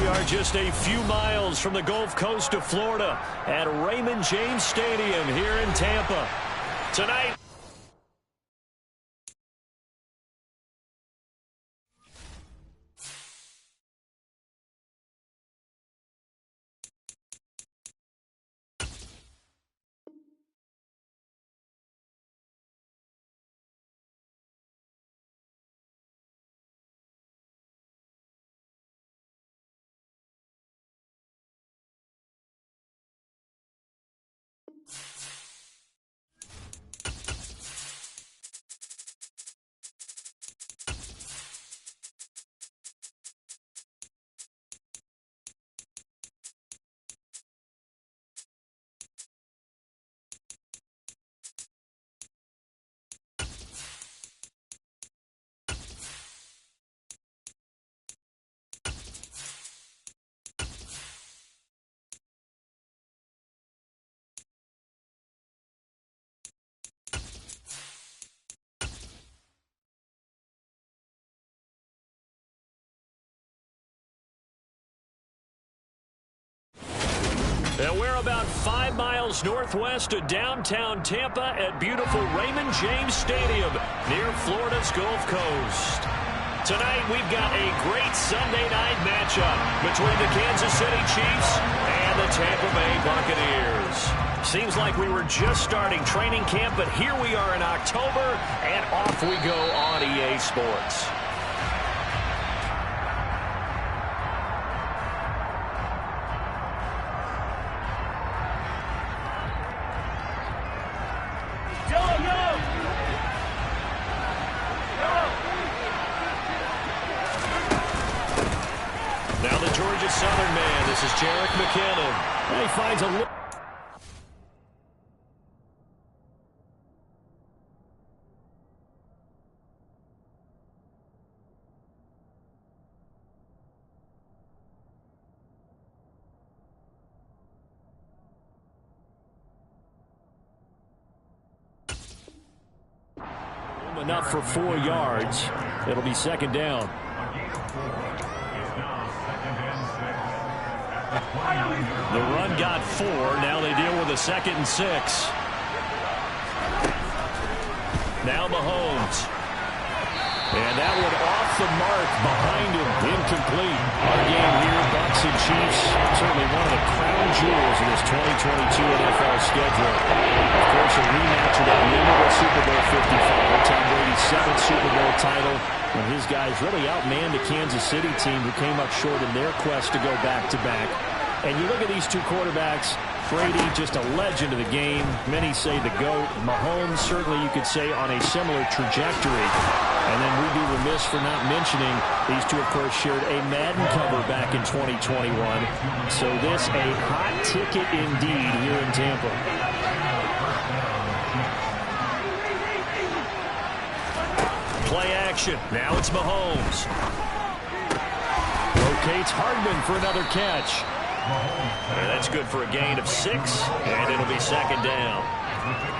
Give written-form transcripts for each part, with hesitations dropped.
are just a few miles from the Gulf Coast of Florida at Raymond James Stadium here in Tampa. Tonight, and we're about 5 miles northwest of downtown Tampa at beautiful Raymond James Stadium near Florida's Gulf Coast. Tonight, we've got a great Sunday night matchup between the Kansas City Chiefs and the Tampa Bay Buccaneers. Seems like we were just starting training camp, but here we are in October, and off we go on EA Sports. Now the Georgia Southern man, this is Jerick McKinnon. And he finds a look. Enough for 4 yards. It'll be second down. The run got 4. Now they deal with a 2nd and 6. Now Mahomes. And that one off the mark behind him. Incomplete. Our game here, Bucs and Chiefs, certainly one of the crown jewels of this 2022 NFL schedule. Of course, a rematch of that memorable Super Bowl 55. Tom Brady's 7th Super Bowl title. And his guys really outmanned the Kansas City team who came up short in their quest to go back-to-back. And you look at these two quarterbacks, Brady, just a legend of the game. Many say the GOAT. Mahomes, certainly you could say, on a similar trajectory. And then we'd be remiss for not mentioning these two, of course, shared a Madden cover back in 2021. So this a hot ticket indeed here in Tampa. Play action. Now it's Mahomes. Rotates Hardman for another catch. And that's good for a gain of 6, and it'll be second down.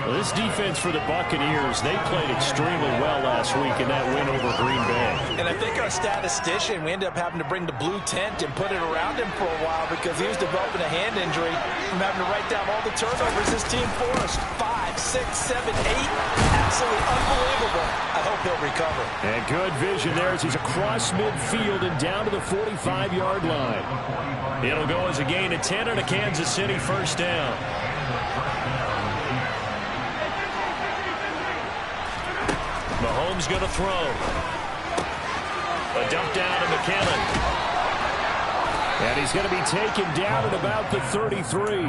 Well, this defense for the Buccaneers, they played extremely well last week in that win over Green Bay. And I think our statistician, we ended up having to bring the blue tent and put it around him for a while because he was developing a hand injury from having to write down all the turnovers this team forced. 5, 6, 7, 8. Absolutely unbelievable. I hope he'll recover. And good vision there as he's across midfield and down to the 45-yard line. It'll go as a gain of 10 and a Kansas City first down. Mahomes going to throw. A dump down to McKinnon. And he's going to be taken down at about the 33.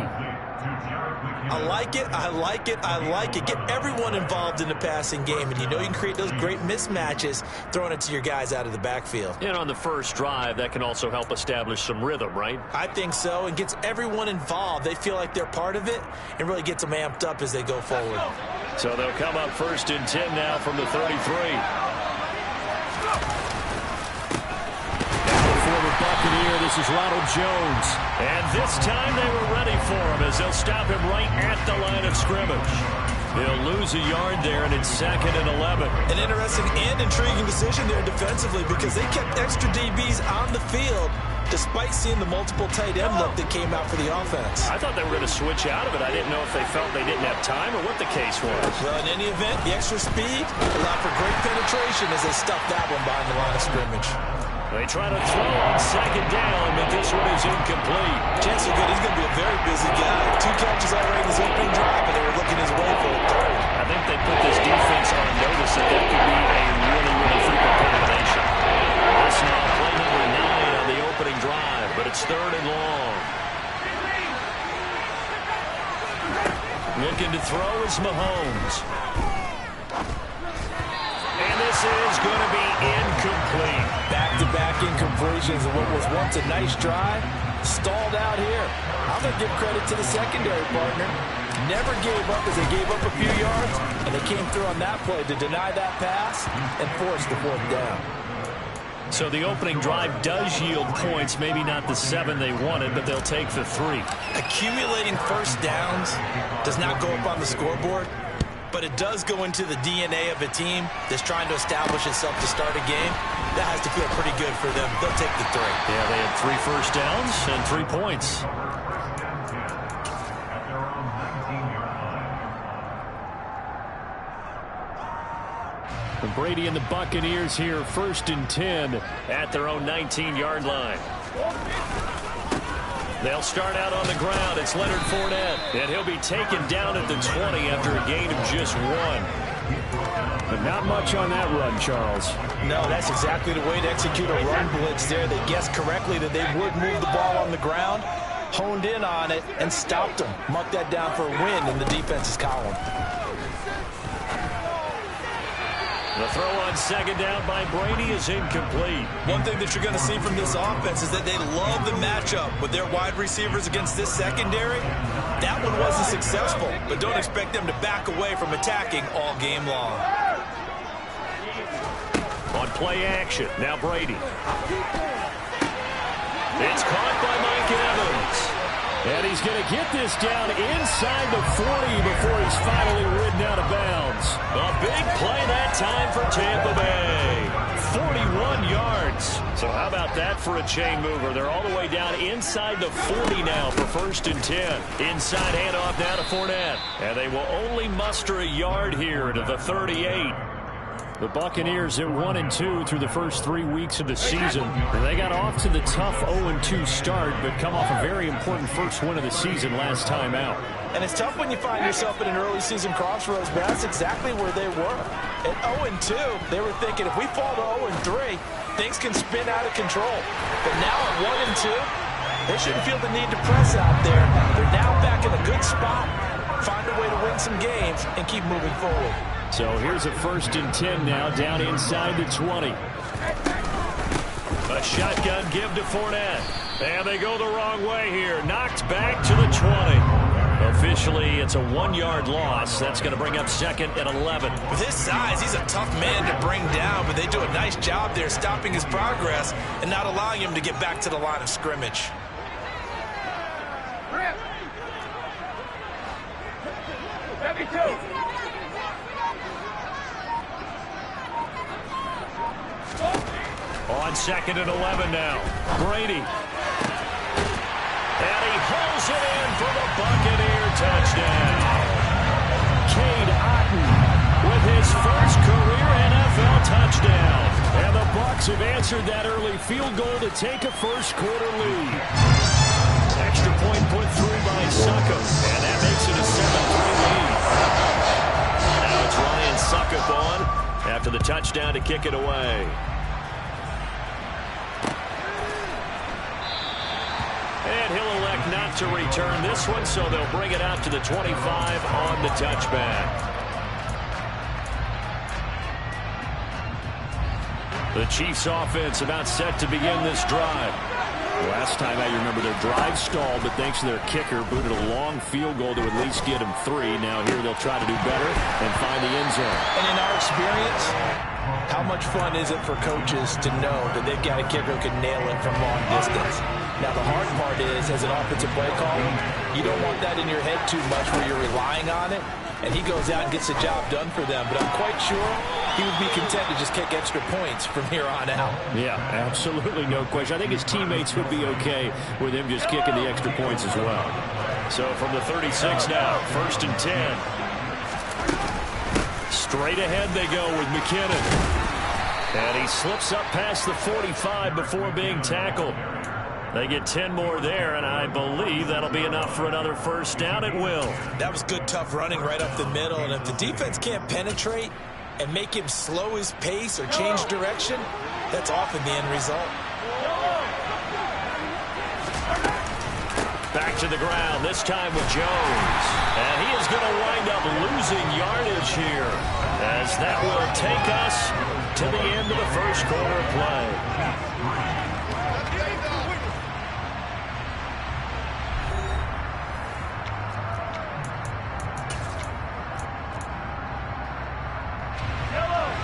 I like it, I like it, I like it. Get everyone involved in the passing game, and you know you can create those great mismatches throwing it to your guys out of the backfield. And on the first drive, that can also help establish some rhythm, right? I think so, and gets everyone involved. They feel like they're part of it and really gets them amped up as they go forward. So they'll come up 1st and 10 now from the 33. Former Buccaneer, this is Ronald Jones. And this time they were ready for him as they'll stop him right at the line of scrimmage. They'll lose a yard there, and it's 2nd and 11. An interesting and intriguing decision there defensively because they kept extra DBs on the field despite seeing the multiple tight end look that came out for the offense. I thought they were going to switch out of it. I didn't know if they felt they didn't have time or what the case was. Well, in any event, the extra speed allowed for great penetration as they stuffed that one behind the line of scrimmage. They try to throw on second down, but this one is incomplete. Chances are good he's going to be a very busy guy. 2 catches already in his opening drive, and they were looking his way for a third. I think they put this defense on notice that that could be a really, really frequent combination. This now play number 9 on the opening drive, but it's 3rd and long. Looking to throw is Mahomes. And this is going to be incomplete. Back-to-back incompletions of what was once a nice drive. Stalled out here. I'm going to give credit to the secondary partner. Never gave up as they gave up a few yards, and they came through on that play to deny that pass and force the 4th down. So the opening drive does yield points, maybe not the 7 they wanted, but they'll take the 3. Accumulating first downs does not go up on the scoreboard, but it does go into the DNA of a team that's trying to establish itself to start a game. That has to feel pretty good for them. They'll take the 3. Yeah, they had 3 first downs and 3 points. And Brady and the Buccaneers here, 1st and 10 at their own 19-yard line. They'll start out on the ground. It's Leonard Fournette, and he'll be taken down at the 20 after a gain of just 1. But not much on that run, Charles. No, that's exactly the way to execute a run blitz there. They guessed correctly that they would move the ball on the ground, honed in on it, and stopped them. Marked that down for a win in the defense's column. The throw on second down by Brady is incomplete. One thing that you're going to see from this offense is that they love the matchup with their wide receivers against this secondary. That one wasn't successful, but don't expect them to back away from attacking all game long. On play action, now Brady. It's caught by Mike Evans. And he's going to get this down inside the 40 before he's finally ridden out of bounds. A big play that time for Tampa Bay. 41 yards. So how about that for a chain mover? They're all the way down inside the 40 now for 1st and 10. Inside handoff now to Fournette. And they will only muster a yard here to the 38. The Buccaneers at 1-2 through the first 3 weeks of the season. And they got off to the tough 0-2 start, but come off a very important first win of the season last time out. And it's tough when you find yourself at an early season crossroads, but that's exactly where they were. At 0-2, they were thinking if we fall to 0-3, things can spin out of control. But now at 1-2, they shouldn't feel the need to press out there. They're now back in a good spot, find a way to win some games, and keep moving forward. So here's a 1st and 10 now, down inside the 20. A shotgun give to Fournette. And they go the wrong way here. Knocked back to the 20. Officially, it's a 1-yard loss. That's going to bring up 2nd and 11. With his size, he's a tough man to bring down, but they do a nice job there stopping his progress and not allowing him to get back to the line of scrimmage. On 2nd and 11 now. Brady. And he pulls it in for the Buccaneer touchdown. Cade Otton with his first career NFL touchdown. And the Bucs have answered that early field goal to take a first-quarter lead. Extra point put through by Succop. And that makes it a 7-3 lead. Now it's Ryan Succop on after the touchdown to kick it away. And he'll elect not to return this one, so they'll bring it out to the 25 on the touchback. The Chiefs offense about set to begin this drive. Last time out, you remember their drive stalled, but thanks to their kicker, booted a long field goal to at least get them 3. Now here they'll try to do better and find the end zone. And in our experience, how much fun is it for coaches to know that they've got a kicker who can nail it from long distance? Now, the hard part is, as an offensive play caller, you don't want that in your head too much where you're relying on it. and he goes out and gets the job done for them. But I'm quite sure he would be content to just kick extra points from here on out. Yeah, absolutely no question. I think his teammates would be okay with him just kicking the extra points as well. So from the 36 now, 1st and 10. Straight ahead they go with McKinnon. And he slips up past the 45 before being tackled. They get 10 more there, and I believe that'll be enough for another first down. It will. That was good, tough running right up the middle. And if the defense can't penetrate and make him slow his pace or change direction, that's often the end result. Back to the ground, this time with Jones. And he is going to wind up losing yardage here, as that will take us to the end of the first quarter play.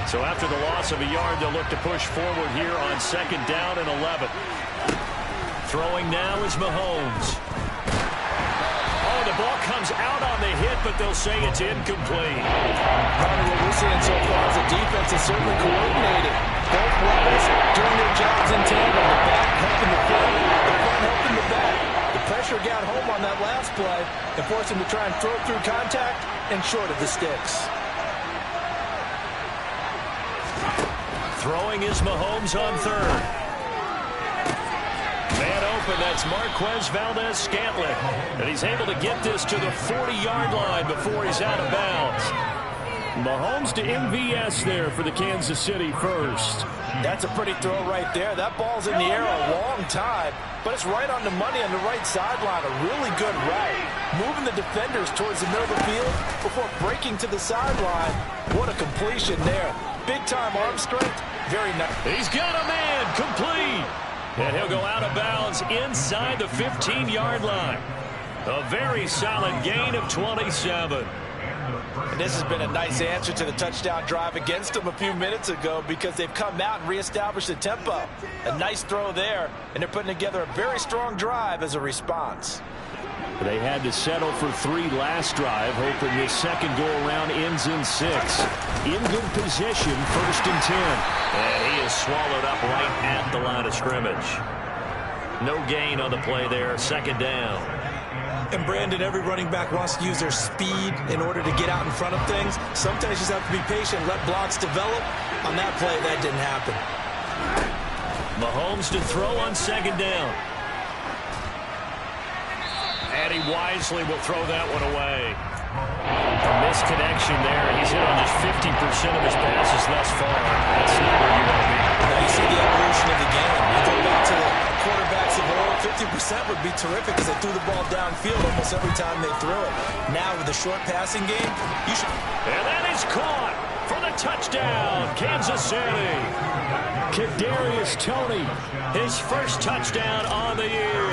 So after the loss of a yard, they'll look to push forward here on 2nd down and 11. Throwing now is Mahomes. Oh, the ball comes out on the hit, but they'll say it's incomplete. What we're seeing so far is the defense is certainly coordinated. Both levels doing their jobs in tandem. The back helping the front, the front helping the back. The pressure got home on that last play and forced him to try and throw through contact and short of the sticks. Throwing is Mahomes on 3rd. Man open, that's Marquez Valdez-Scantling. And he's able to get this to the 40-yard line before he's out of bounds. Mahomes to MVS there for the Kansas City first. That's a pretty throw right there. That ball's in the air a long time, but it's right on the money on the right sideline. A really good route. Moving the defenders towards the middle of the field before breaking to the sideline. What a completion there. Big-time arm strength. Very nice. He's got a man complete. And he'll go out of bounds inside the 15-yard line. A very solid gain of 27. And this has been a nice answer to the touchdown drive against them a few minutes ago, because they've come out and reestablished the tempo. A nice throw there, and they're putting together a very strong drive as a response. They had to settle for 3 last drive, hoping this second go-around ends in 6. In good position, 1st and 10. And he is swallowed up right at the line of scrimmage. No gain on the play there, 2nd down. And Brandon, every running back wants to use their speed in order to get out in front of things. Sometimes you just have to be patient, let blocks develop. On that play, that didn't happen. Mahomes to throw on 2nd down. And he wisely will throw that one away. A misconnection there. He's hit on just 50% of his passes thus far. That's not where you want to be. Now you see the evolution of the game. You go back to the quarterbacks of old, 50% would be terrific because they threw the ball downfield almost every time they threw it. Now with the short passing game, you should... And that is caught for the touchdown, Kansas City. Kadarius Toney, his first touchdown on the year.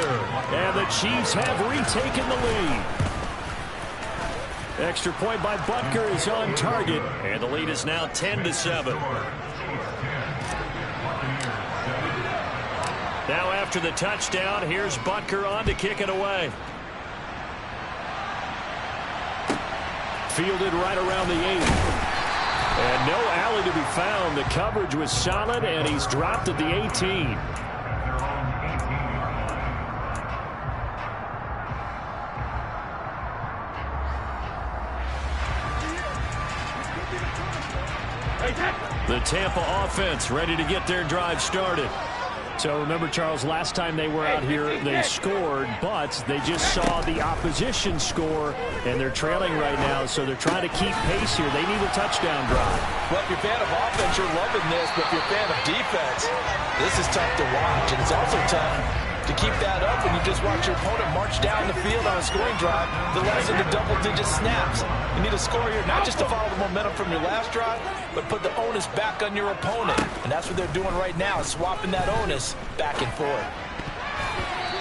And the Chiefs have retaken the lead. Extra point by Butker is on target. And the lead is now 10-7. Now after the touchdown, here's Butker on to kick it away. Fielded right around the 8. And no alley to be found. The coverage was solid, and he's dropped at the 18. The Tampa offense ready to get their drive started. So remember, Charles, last time they were out here, they scored, but they just saw the opposition score, and they're trailing right now, so they're trying to keep pace here. They need a touchdown drive. Well, if you're a fan of offense, you're loving this, but if you're a fan of defense, this is tough to watch, and it's also tough to keep that up when you just watch your opponent march down the field on a scoring drive that lasts into double-digit snaps. You need a score here, not just to follow the momentum from your last drive, but put the onus back on your opponent. And that's what they're doing right now, swapping that onus back and forth.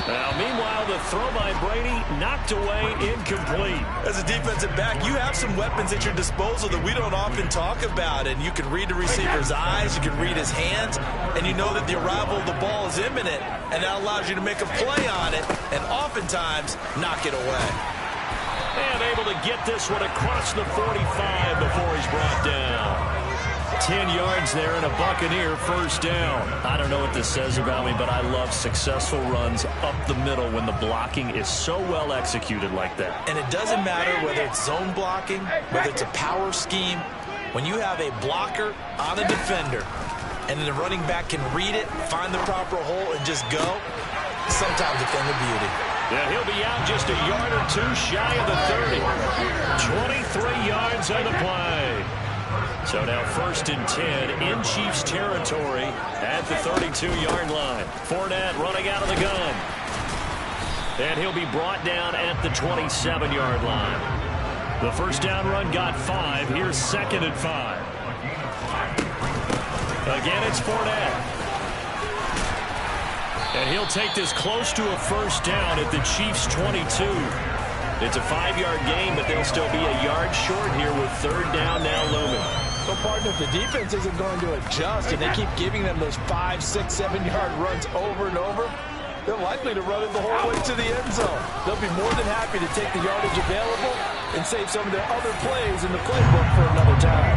Now, meanwhile, the throw by Brady knocked away, incomplete. As a defensive back, you have some weapons at your disposal that we don't often talk about. And you can read the receiver's eyes, you can read his hands, and you know that the arrival of the ball is imminent. And that allows you to make a play on it and oftentimes knock it away. And able to get this one across the 45 before he's brought down. 10 yards there and a Buccaneer first down. I don't know what this says about me, but I love successful runs up the middle when the blocking is so well executed like that. And it doesn't matter whether it's zone blocking, whether it's a power scheme. When you have a blocker on a defender and then the running back can read it, find the proper hole, and just go, sometimes a thing of beauty. Yeah, he'll be out just a yard or two shy of the 30. 23 yards on the play. So now 1st and 10 in Chiefs territory at the 32-yard line. Fournette running out of the gun. And he'll be brought down at the 27-yard line. The first down run got 5. Here's 2nd and 5. Again, it's Fournette. And he'll take this close to a first down at the Chiefs' 22. It's a 5-yard gain, but they'll still be a yard short here with 3rd down now looming. So, partner, if the defense isn't going to adjust and they keep giving them those 5, 6, 7-yard runs over and over, they're likely to run it the whole way to the end zone. They'll be more than happy to take the yardage available and save some of their other plays in the playbook for another time.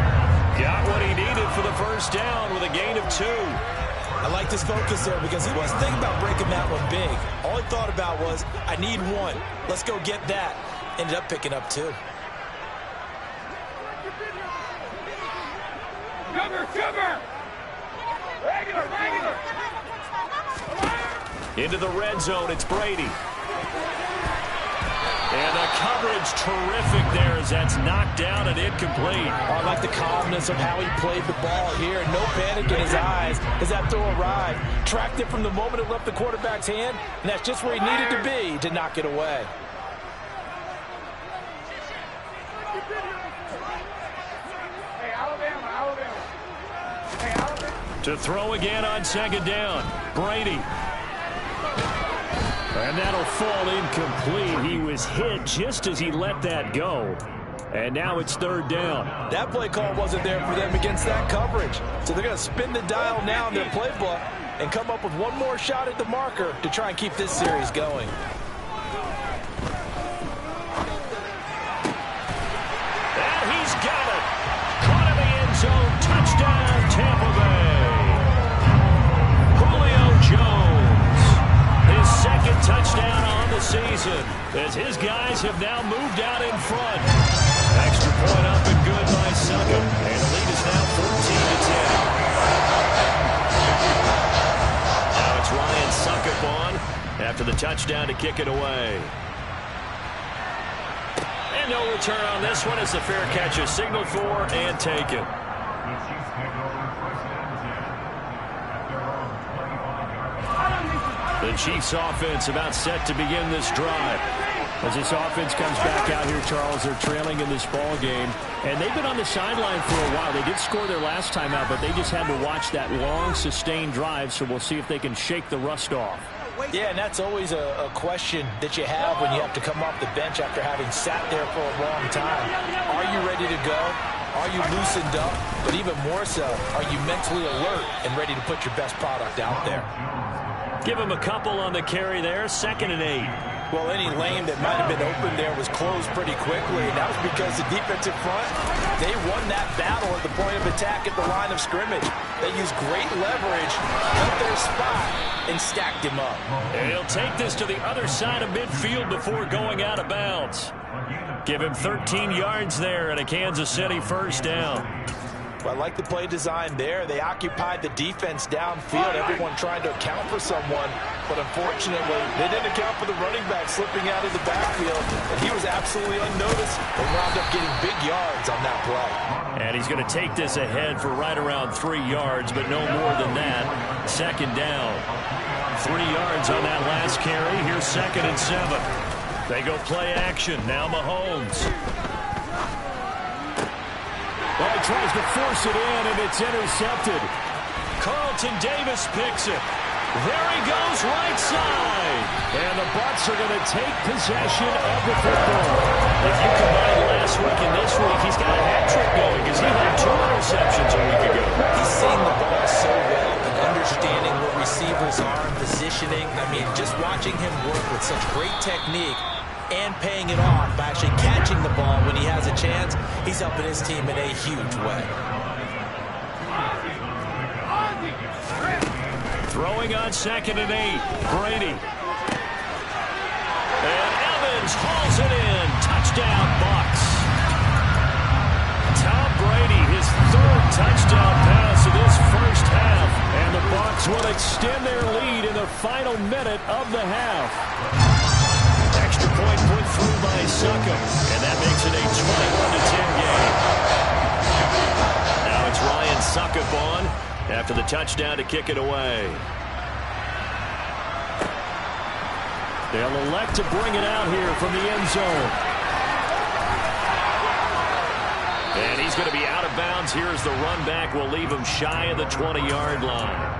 Got what he needed for the first down with a gain of 2. I like this focus there because he wasn't thinking about breaking that one big. All he thought about was, I need 1. Let's go get that. Ended up picking up 2. Into the red zone, it's Brady. And the coverage terrific there as that's knocked down and incomplete. I like the calmness of how he played the ball here. No panic in his eyes as that throw arrived. Tracked it from the moment it left the quarterback's hand, and that's just where he needed to be to knock it away. To throw again on 2nd down. Brady. And that'll fall incomplete. He was hit just as he let that go. And now it's 3rd down. That play call wasn't there for them against that coverage. So they're going to spin the dial now in their playbook and come up with one more shot at the marker to try and keep this series going. And he's got it. Caught in the end zone. Touchdown, Tampa Bay. Julio Jones. His 2nd touchdown on the season as his guys have now moved out in front. Extra point up and good by Suckup. And the lead is now 14-10. Now it's Ryan Suckup on after the touchdown to kick it away. And no return on this one as the fair catch is signaled for and taken. The Chiefs offense about set to begin this drive. As this offense comes back out here, Charles, they're trailing in this ball game. And they've been on the sideline for a while. They did score their last time out, but they just had to watch that long, sustained drive. So we'll see if they can shake the rust off. Yeah, and that's always a question that you have when you have to come off the bench after having sat there for a long time. Are you ready to go? Are you loosened up? But even more so, are you mentally alert and ready to put your best product out there? Give him a couple on the carry there. 2nd and 8. Well, any lane that might have been open there was closed pretty quickly, and that was because the defensive front, they won that battle at the point of attack at the line of scrimmage. They used great leverage, put their spot, and stacked him up. And he'll take this to the other side of midfield before going out of bounds. Give him 13 yards there and a Kansas City first down. I like the play design there. They occupied the defense downfield, everyone trying to account for someone. But unfortunately, they didn't account for the running back slipping out of the backfield. And he was absolutely unnoticed and wound up getting big yards on that play. And he's going to take this ahead for right around 3 yards, but no more than that. 2nd down. 3 yards on that last carry. Here's 2nd and 7. They go play action. Now Mahomes. Well, he tries to force it in, and it's intercepted. Carlton Davis picks it. There he goes, right side. And the Bucs are going to take possession of the football. If you combine last week and this week, he's got a hat trick going because he had 2 interceptions a week ago. He's seeing the ball so well and understanding where receivers are, positioning. I mean, just watching him work with such great technique. and paying it off by actually catching the ball when he has a chance. He's helping his team in a huge way. Throwing on 2nd and 8. Brady. And Evans hauls it in. Touchdown, Bucs. Tom Brady, his 3rd touchdown pass of this first half. And the Bucs will extend their lead in the final minute of the half. Extra point put through by Succop. And that makes it a 21-10 game. Now it's Ryan Succop on after the touchdown to kick it away. They'll elect to bring it out here from the end zone. And he's going to be out of bounds here as the run back will leave him shy of the 20-yard line.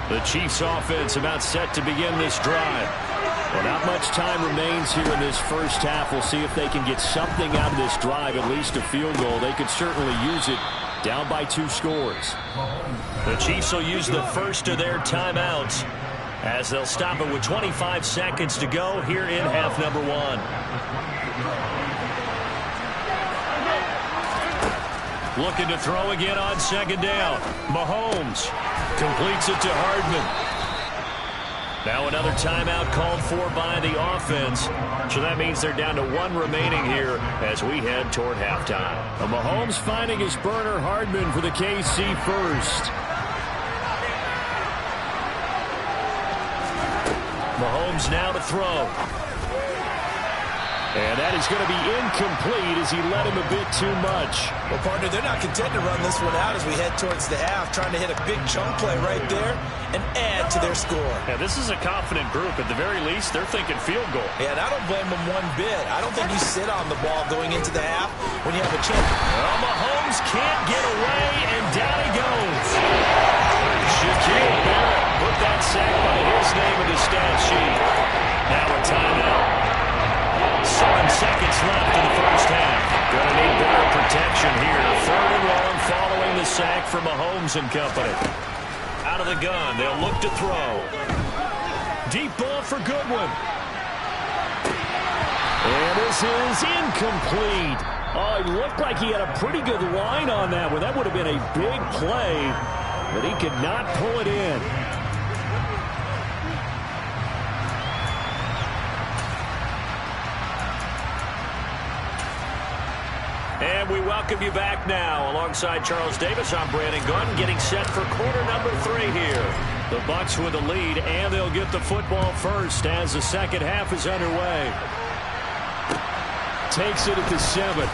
The Chiefs offense about set to begin this drive. Well, not much time remains here in this first half. We'll see if they can get something out of this drive, at least a field goal. They could certainly use it down by 2 scores. The Chiefs will use the first of their timeouts as they'll stop it with 25 seconds to go here in half number 1. Looking to throw again on 2nd down. Mahomes completes it to Hardman. Now another timeout called for by the offense. So that means they're down to 1 remaining here as we head toward halftime. Mahomes finding his burner, Hardman, for the KC first. Mahomes now to throw. And that is going to be incomplete as he led him a bit too much. Well, partner, they're not content to run this one out as we head towards the half, trying to hit a big chunk play right there and add to their score. Yeah, this is a confident group. At the very least, they're thinking field goal. Yeah, and I don't blame them one bit. I don't think you sit on the ball going into the half when you have a chance. Well, Mahomes can't get away, and down he goes. Shaquille Barrett put that sack by his name in the stat sheet. Now a timeout. 7 seconds left in the first half. Gonna need better protection here. 3rd and long following the sack from Mahomes and company. Out of the gun, they'll look to throw. Deep ball for Goodwin. And this is incomplete. Oh, it looked like he had a pretty good line on that one. That would have been a big play, but he could not pull it in. And we welcome you back now. Alongside Charles Davis, I'm Brandon Gordon, getting set for quarter number 3 here. The Bucs with the lead, and they'll get the football first as the second half is underway. Takes it at the 7.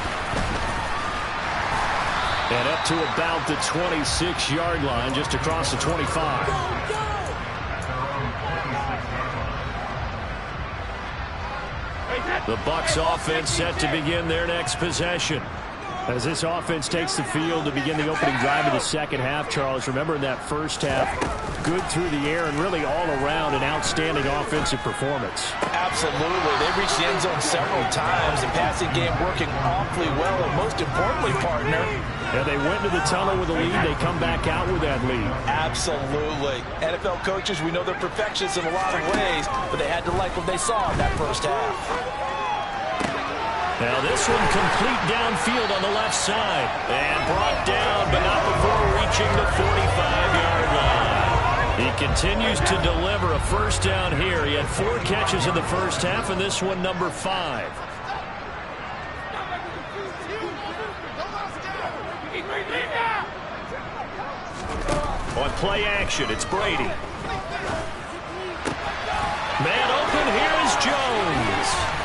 And up to about the 26-yard line, just across the 25. The Bucs offense set to begin their next possession. As this offense takes the field to begin the opening drive of the second half, Charles, remember in that first half, good through the air and really all around an outstanding offensive performance. Absolutely. They reached the end zone several times. The passing game working awfully well, and most importantly, partner, and they went to the tunnel with a lead. They come back out with that lead. Absolutely. NFL coaches, we know they're perfectionists in a lot of ways, but they had to like what they saw in that first half. Now this one complete downfield on the left side. And brought down, but not before reaching the 45-yard line. He continues to deliver a first down here. He had 4 catches in the first half, and this one number 5. On play action, it's Brady. Man open, here is Jones.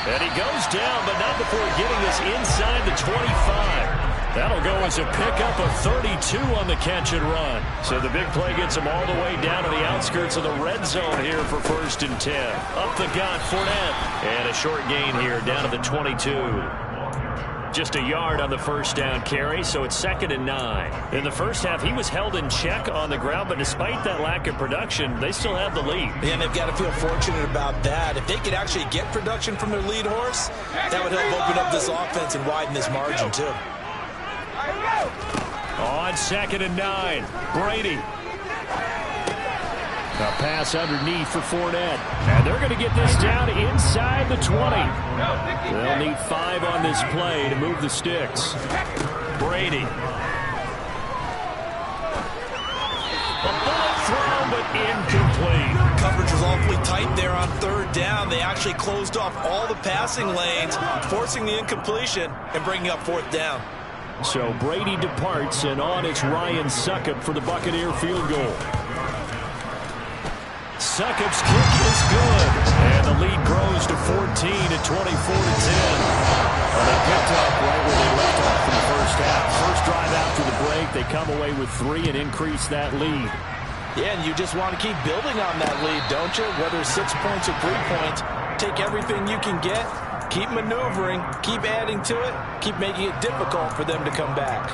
And he goes down, but not before getting this inside the 25. That'll go as a pickup of 32 on the catch and run. So the big play gets him all the way down to the outskirts of the red zone here for 1st and 10. Up the gut, Fournette. And a short gain here down to the 22. Just a yard on the first down carry, so it's 2nd and 9. In the first half, he was held in check on the ground, but despite that lack of production, they still have the lead. And they've got to feel fortunate about that. If they could actually get production from their lead horse, that would help open up this offense and widen this margin, too. On 2nd and 9, Brady. A pass underneath for Fournette. And they're going to get this down inside the 20. They'll need 5 on this play to move the sticks. Brady. A bullet throw, but incomplete. Coverage was awfully tight there on 3rd down. They actually closed off all the passing lanes, forcing the incompletion and bringing up 4th down. So Brady departs, and on it's Ryan Succop for the Buccaneer field goal. Succop's kick is good, and the lead grows to 14 at 24-10. Well, they picked up right where they left off in the first half. First drive after the break, they come away with 3 and increase that lead. Yeah, and you just want to keep building on that lead, don't you? Whether 6 points or 3 points, take everything you can get, keep maneuvering, keep adding to it, keep making it difficult for them to come back.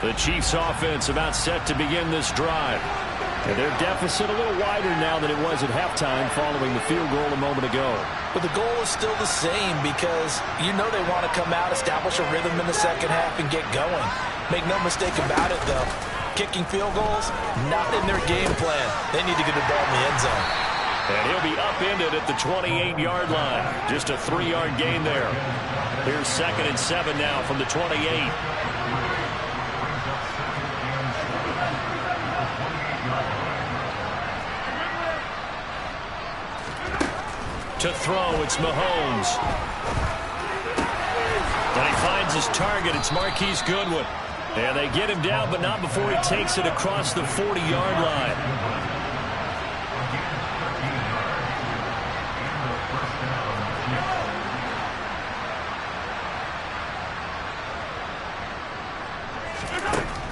The Chiefs offense about set to begin this drive. And their deficit a little wider now than it was at halftime following the field goal a moment ago. But the goal is still the same because you know they want to come out, establish a rhythm in the second half, and get going. Make no mistake about it, though. Kicking field goals, not in their game plan. They need to get the ball in the end zone. And he'll be upended at the 28-yard line. Just a 3-yard gain there. Here's 2nd and 7 now from the 28. To throw, it's Mahomes. And he finds his target. It's Marquise Goodwin. And they get him down, but not before he takes it across the 40-yard line.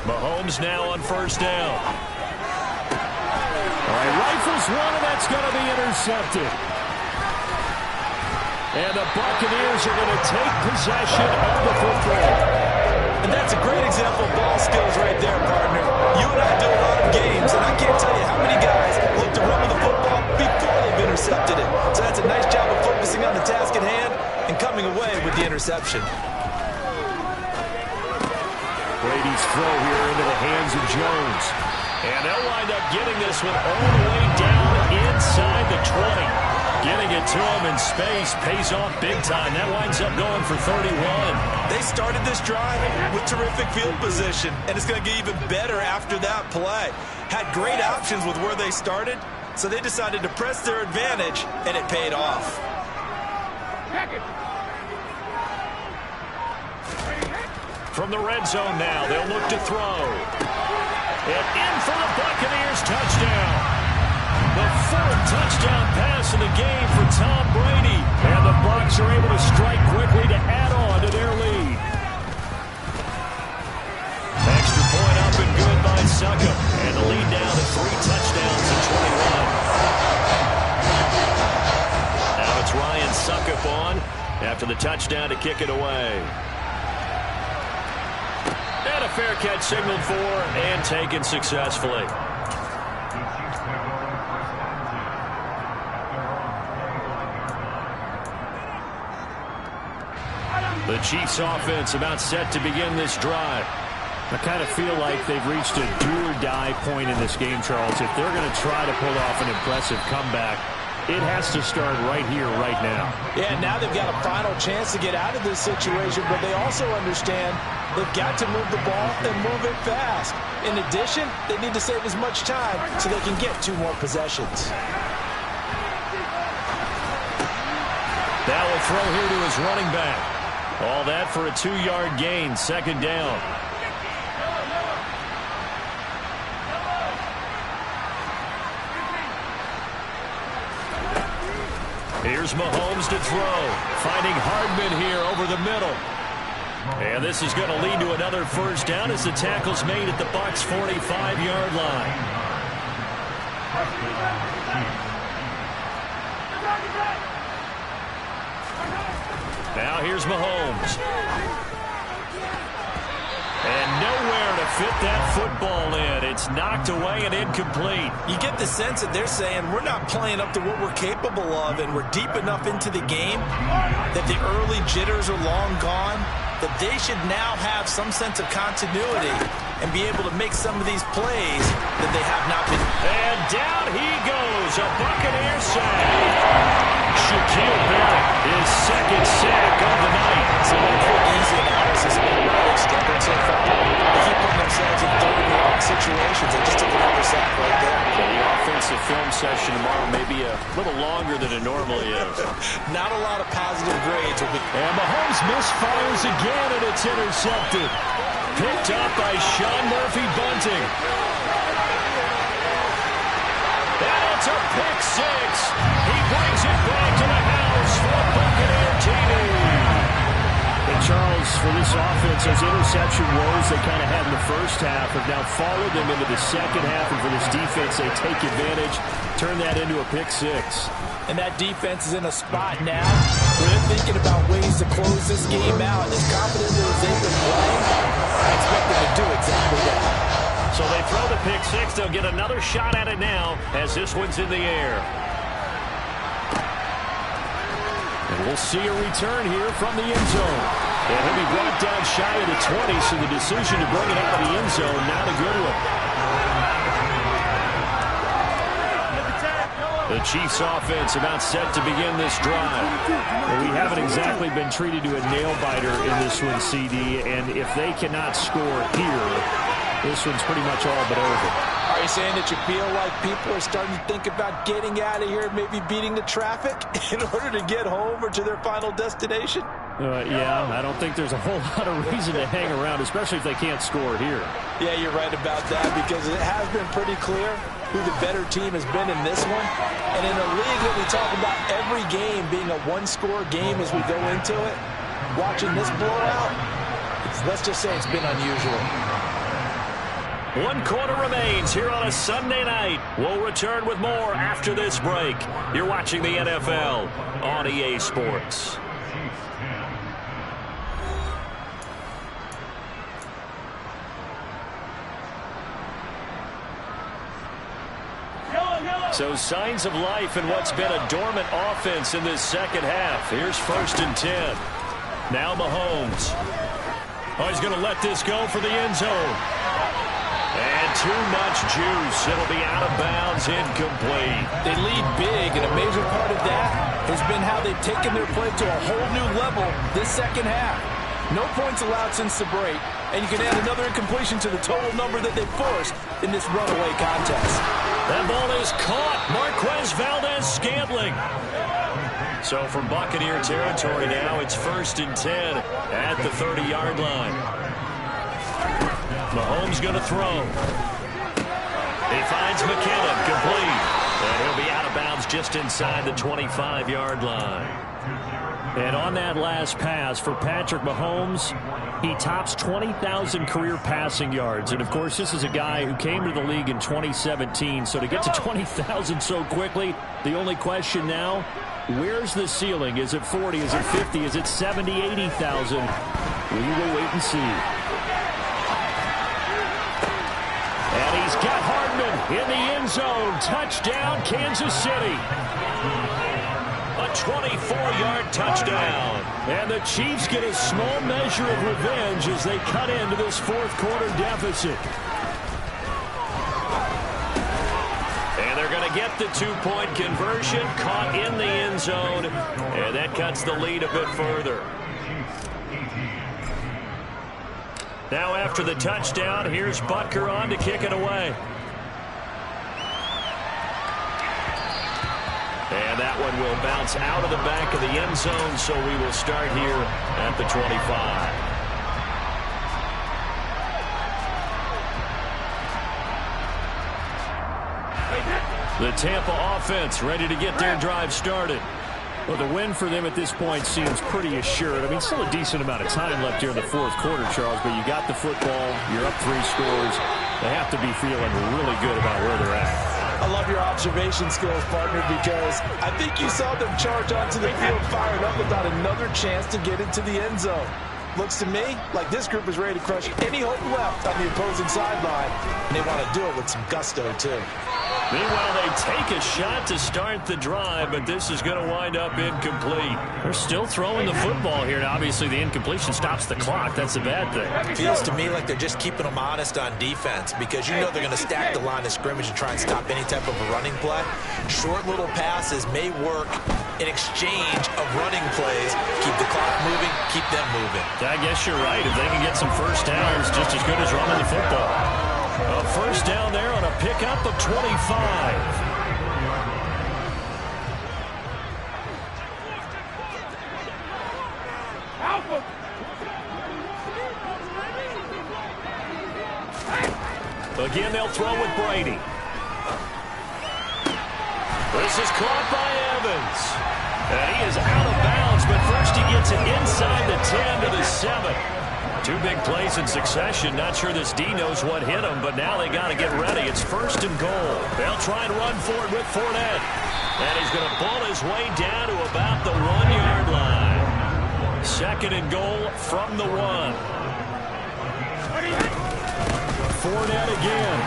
Mahomes now on 1st down. All right, rifles one, and that's going to be intercepted. And the Buccaneers are going to take possession of the football. And that's a great example of ball skills right there, partner. You and I do a lot of games, and I can't tell you how many guys look to run with the football before they've intercepted it. So that's a nice job of focusing on the task at hand and coming away with the interception. Brady's throw here into the hands of Jones. And they'll wind up getting this one all the way down inside the 20. Getting it to him in space pays off big time. That winds up going for 31. They started this drive with terrific field position, and it's going to get even better after that play. Had great options with where they started, so they decided to press their advantage, and it paid off. From the red zone now, they'll look to throw. And in for the Buccaneers touchdown. The 4th touchdown pass in the game for Tom Brady. And the Bucs are able to strike quickly to add on to their lead. Extra point up and good by Succop. And the lead down to 3 touchdowns to 21. Now it's Ryan Succop on after the touchdown to kick it away. And a fair catch signaled for and taken successfully. The Chiefs offense about set to begin this drive. I kind of feel like they've reached a do-or-die point in this game, Charles. If they're going to try to pull off an impressive comeback, it has to start right here, right now. Yeah, now they've got a final chance to get out of this situation, but they also understand they've got to move the ball and move it fast. In addition, they need to save as much time so they can get 2 more possessions. Now a throw here to his running back. All that for a 2-yard gain, 2nd down. Here's Mahomes to throw. Finding Hardman here over the middle. And this is going to lead to another 1st down as the tackle's made at the Bucs' 45-yard line. Now here's Mahomes. And nowhere to fit that football in. It's knocked away and incomplete. You get the sense that they're saying we're not playing up to what we're capable of, and we're deep enough into the game that the early jitters are long gone. that they should now have some sense of continuity and be able to make some of these plays that they have not been. And down he goes, a Buccaneer sack. Shaquille Barrett, his second sack of the night. So that's for easy analysis. They've struggled so far. They keep putting themselves in third and long situations. They just took another sack right there. So the offensive film session tomorrow may be a little longer than it normally is. Not a lot of positive grades. And Mahomes misfires again, and it's intercepted. Picked up by Sean Murphy-Bunting. And it's a pick six. He brings it back to the house for Buccaneer TD. And Charles, for this offense, those interception woes they kind of had in the first half have now followed them into the second half. And for this defense, they take advantage, turn that into a pick six. And that defense is in a spot now where they're thinking about ways to close this game out. As confident as they've been playing, I expect them to do exactly that. So they throw the pick six. They'll get another shot at it now as this one's in the air. And we'll see a return here from the end zone. And he'll be brought down shy of the 20, so the decision to bring it out of the end zone, not a good one. The Chiefs offense about set to begin this drive. Well, we haven't exactly been treated to a nail-biter in this one, CD, and if they cannot score here, this one's pretty much all but over. Are you saying that you feel like people are starting to think about getting out of here, maybe beating the traffic in order to get home or to their final destination? Yeah, I don't think there's a whole lot of reason to hang around, especially if they can't score here. Yeah, you're right about that, because it has been pretty clear who the better team has been in this one. And in a league that we talk about every game being a one-score game as we go into it, watching this blowout, let's just say it's been unusual. 1 quarter remains here on a Sunday night. We'll return with more after this break. You're watching the NFL on EA Sports. So signs of life in what's been a dormant offense in this second half. Here's 1st and 10. Now Mahomes. Oh, he's going to let this go for the end zone. And too much juice. It'll be out of bounds, incomplete. They lead big, and a major part of that has been how they've taken their play to a whole new level this second half. No points allowed since the break, and you can add another incompletion to the total number that they forced in this runaway contest. That ball is caught. Marquez Valdez-Scantling. So from Buccaneer territory now, it's 1st and 10 at the 30-yard line. Mahomes going to throw. He finds McKinnon, complete. And he'll be out of bounds just inside the 25-yard line. And on that last pass for Patrick Mahomes, he tops 20,000 career passing yards. And, of course, this is a guy who came to the league in 2017. So to get to 20,000 so quickly, the only question now, where's the ceiling? Is it 40? Is it 50? Is it 70, 80,000? We will wait and see. And he's got Hardman in the end zone. Touchdown, Kansas City. A 24-yard touchdown. And the Chiefs get a small measure of revenge as they cut into this 4th quarter deficit. And they're going to get the 2-point conversion, caught in the end zone. And that cuts the lead a bit further. Now after the touchdown, here's Butker on to kick it away. And that one will bounce out of the back of the end zone, so we will start here at the 25. The Tampa offense ready to get their drive started. Well, the win for them at this point seems pretty assured. I mean, still a decent amount of time left here in the 4th quarter, Charles, but you got the football, you're up 3 scores. They have to be feeling really good about where they're at. I love your observation skills, partner, because I think you saw them charge onto the field fired up without another chance to get into the end zone. Looks to me like this group is ready to crush any hope left on the opposing sideline, and they want to do it with some gusto, too. Meanwhile, they take a shot to start the drive, but this is going to wind up incomplete. They're still throwing the football here, and obviously the incompletion stops the clock. That's a bad thing. It feels to me like they're just keeping them honest on defense because you know they're going to stack the line of scrimmage and try and stop any type of a running play. Short little passes may work in exchange of running plays. Keep the clock moving, keep them moving. I guess you're right. If they can get some first downs, just as good as running the football. A first down there on a pickup of 25. Again, they'll throw with Brady. This is caught by Evans. And he is out of bounds, but first he gets it inside the 10 to the 7. Two big plays in succession. Not sure this D knows what hit him, but now they got to get ready. It's first and goal. They'll try and run for it with Fournette. And he's going to ball his way down to about the 1-yard line. Second and goal from the 1. Fournette again.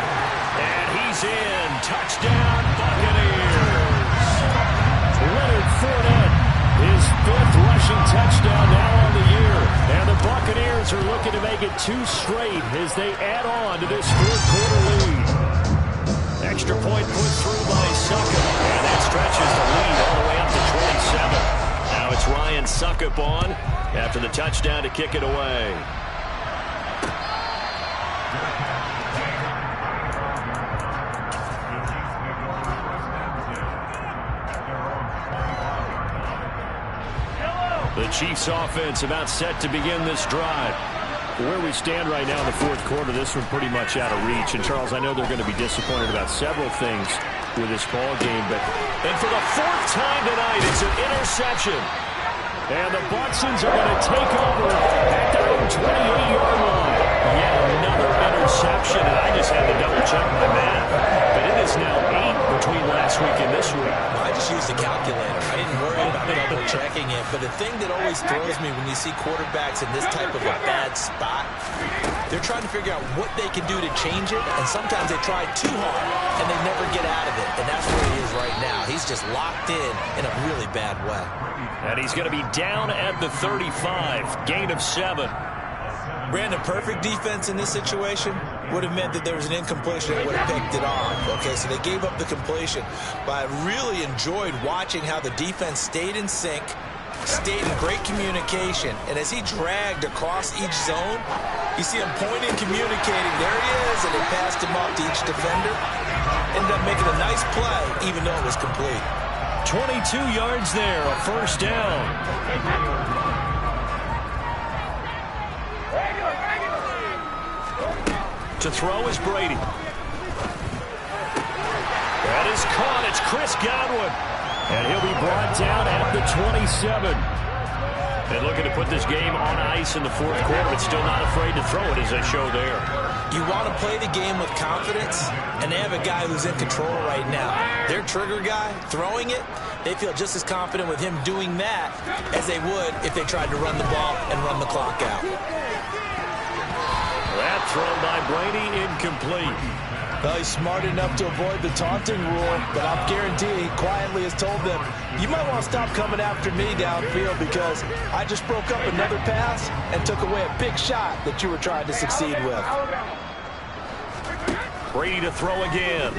And he's in. Touchdown, Buccaneers. Leonard Fournette, his 5th rushing touchdown now on the year. And the Buccaneers are looking to make it 2 straight as they add on to this 4th quarter lead. Extra point put through by Suckup. And that stretches the lead all the way up to 27. Now it's Ryan Suckup on after the touchdown to kick it away. The Chiefs offense about set to begin this drive. Where we stand right now in the 4th quarter, this one pretty much out of reach. And, Charles, I know they're going to be disappointed about several things with this ball game. And for the 4th time tonight, it's an interception. And the Bucsons are going to take over at their own 28-yard line. Yet another interception, and I just had to double-check my math. But it is now 8 between last week and this week. I just used a calculator. I didn't worry about double-checking it. But the thing that always throws me when you see quarterbacks in this type of a bad spot, they're trying to figure out what they can do to change it, and sometimes they try too hard, and they never get out of it. And that's where he is right now. He's just locked in a really bad way. And he's going to be down at the 35, gain of 7. Brandon, perfect defense in this situation would have meant that there was an incompletion that would have picked it off. Okay, so they gave up the completion. But I really enjoyed watching how the defense stayed in sync, stayed in great communication. And as he dragged across each zone, you see him pointing, communicating. There he is, and they passed him off to each defender. Ended up making a nice play, even though it was complete. 22 yards there, a first down. To throw is Brady. That is caught. It's Chris Godwin. And he'll be brought down at the 27. And looking to put this game on ice in the 4th quarter, but still not afraid to throw it as they show there. You want to play the game with confidence, and they have a guy who's in control right now. Their trigger guy, throwing it, they feel just as confident with him doing that as they would if they tried to run the ball and run the clock out. That throw by Brady, incomplete. Well, he's smart enough to avoid the taunting rule, but I'm guaranteeing he quietly has told them, you might want to stop coming after me downfield because I just broke up another pass and took away a big shot that you were trying to succeed with. Brady to throw again.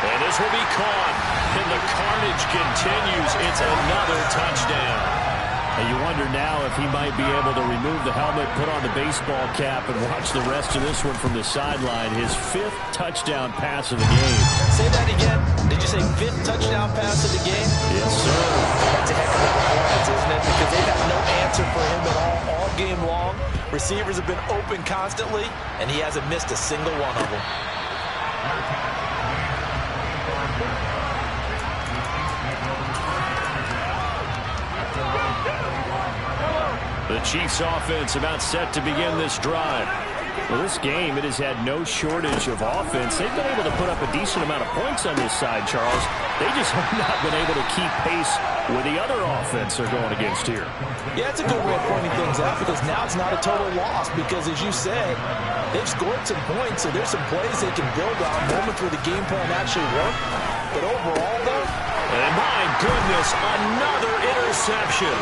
And this will be caught. And the carnage continues. It's another touchdown. And you wonder now if he might be able to remove the helmet, put on the baseball cap, and watch the rest of this one from the sideline. His 5th touchdown pass of the game. Say that again. Did you say 5th touchdown pass of the game? Yes, sir. That's a heck of a performance, isn't it? Because they've had no answer for him at all game long. Receivers have been open constantly, and he hasn't missed a single one of them. The Chiefs offense about set to begin this drive. Well, this game, it has had no shortage of offense. They've been able to put up a decent amount of points on this side, Charles. They just have not been able to keep pace with the other offense they're going against here. Yeah, it's a good way of pointing things out because now it's not a total loss because, as you said, they've scored some points, so there's some plays they can build on, moments where the game plan actually worked. But overall, though, and my goodness, another interception.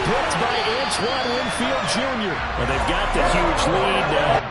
Picked by Antoine Winfield Jr. Well, they've got the huge lead now.